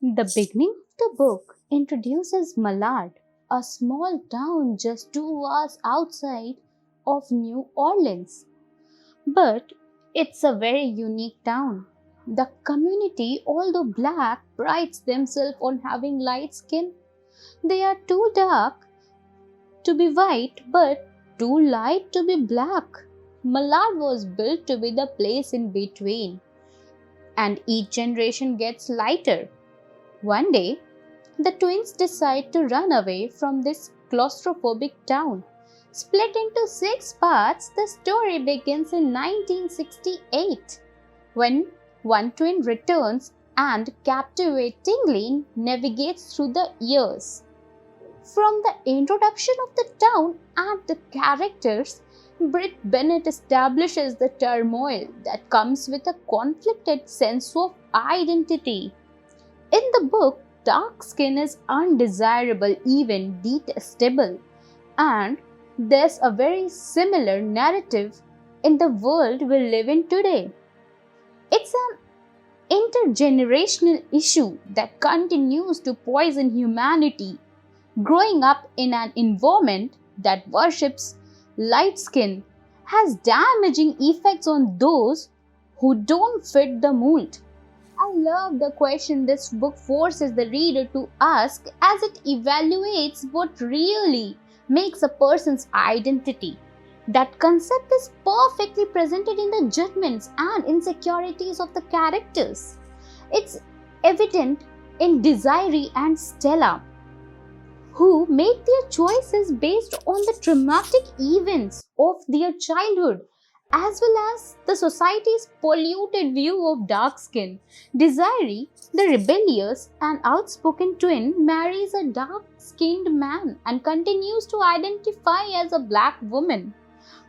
The beginning of the book introduces Mallard, a small town just 2 hours outside of New Orleans. But it's a very unique town. The community, although black, prides themselves on having light skin. They are too dark to be white, but too light to be black. Mallard was built to be the place in between, and each generation gets lighter. One day, the twins decide to run away from this claustrophobic town. Split into 6 parts, the story begins in 1968 when one twin returns and captivatingly navigates through the years. From the introduction of the town and the characters, Britt Bennett establishes the turmoil that comes with a conflicted sense of identity. In the book, dark skin is undesirable, even detestable, and there's a very similar narrative in the world we live in today. It's an intergenerational issue that continues to poison humanity. Growing up in an environment that worships light skin has damaging effects on those who don't fit the mold. I love the question this book forces the reader to ask as it evaluates what really makes a person's identity. That concept is perfectly presented in the judgments and insecurities of the characters. It's evident in Desiree and Stella, who make their choices based on the traumatic events of their childhood, as well as the society's polluted view of dark skin. Desiree, the rebellious and outspoken twin, marries a dark-skinned man and continues to identify as a black woman,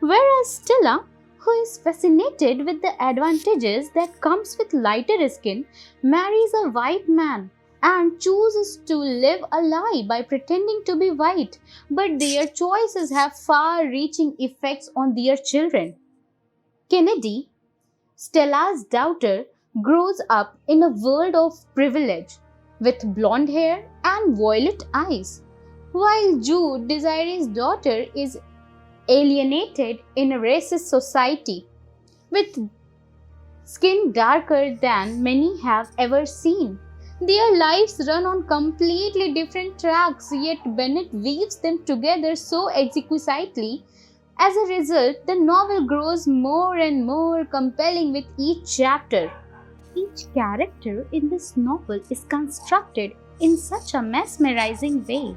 whereas Stella, who is fascinated with the advantages that comes with lighter skin, marries a white man and chooses to live a lie by pretending to be white, but their choices have far-reaching effects on their children. Kennedy, Stella's daughter, grows up in a world of privilege with blonde hair and violet eyes, while Jude, Desiree's daughter, is alienated in a racist society with skin darker than many have ever seen. Their lives run on completely different tracks, yet Bennett weaves them together so exquisitely. As a result, the novel grows more and more compelling with each chapter. Each character in this novel is constructed in such a mesmerizing way.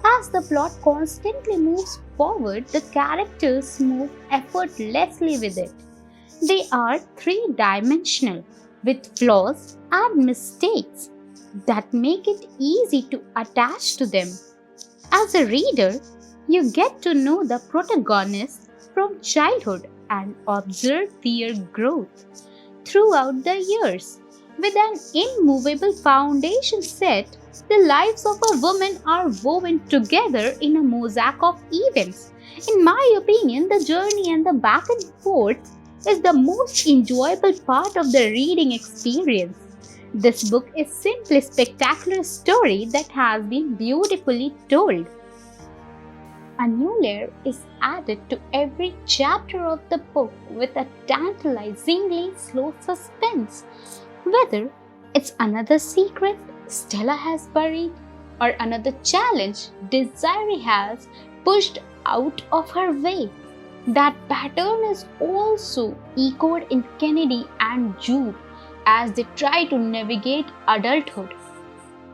As the plot constantly moves forward, the characters move effortlessly with it. They are three-dimensional, with flaws and mistakes that make it easy to attach to them. As a reader, you get to know the protagonists from childhood and observe their growth throughout the years. With an immovable foundation set, the lives of a woman are woven together in a mosaic of events. In my opinion, the journey and the back and forth is the most enjoyable part of the reading experience. This book is simply a spectacular story that has been beautifully told. A new layer is added to every chapter of the book with a tantalizingly slow suspense. Whether it's another secret Stella has buried or another challenge Desiree has pushed out of her way. That pattern is also echoed in Kennedy and Jude as they try to navigate adulthood.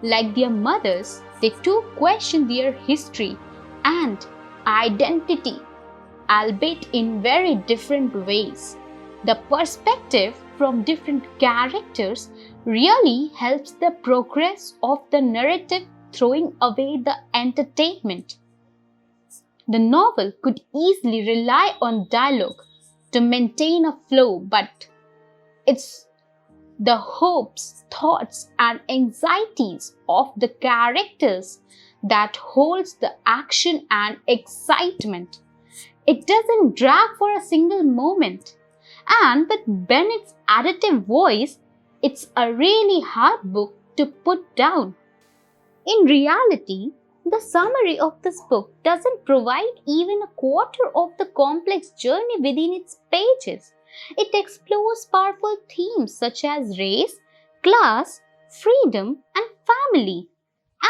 Like their mothers, they too question their history and identity, albeit in very different ways. The perspective from different characters really helps the progress of the narrative, throwing away the entertainment. The novel could easily rely on dialogue to maintain a flow, but it's the hopes, thoughts, and anxieties of the characters that holds the action and excitement. It doesn't drag for a single moment. And with Bennett's additive voice, it's a really hard book to put down. In reality, the summary of this book doesn't provide even a quarter of the complex journey within its pages. It explores powerful themes such as race, class, freedom, and family.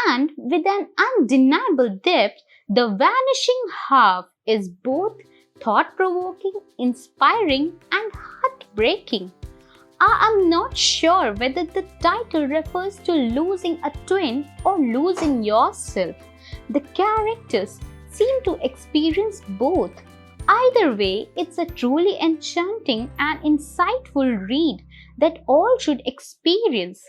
And with an undeniable depth, The Vanishing Half is both thought-provoking, inspiring, and heartbreaking. I am not sure whether the title refers to losing a twin or losing yourself. The characters seem to experience both. Either way, it's a truly enchanting and insightful read that all should experience.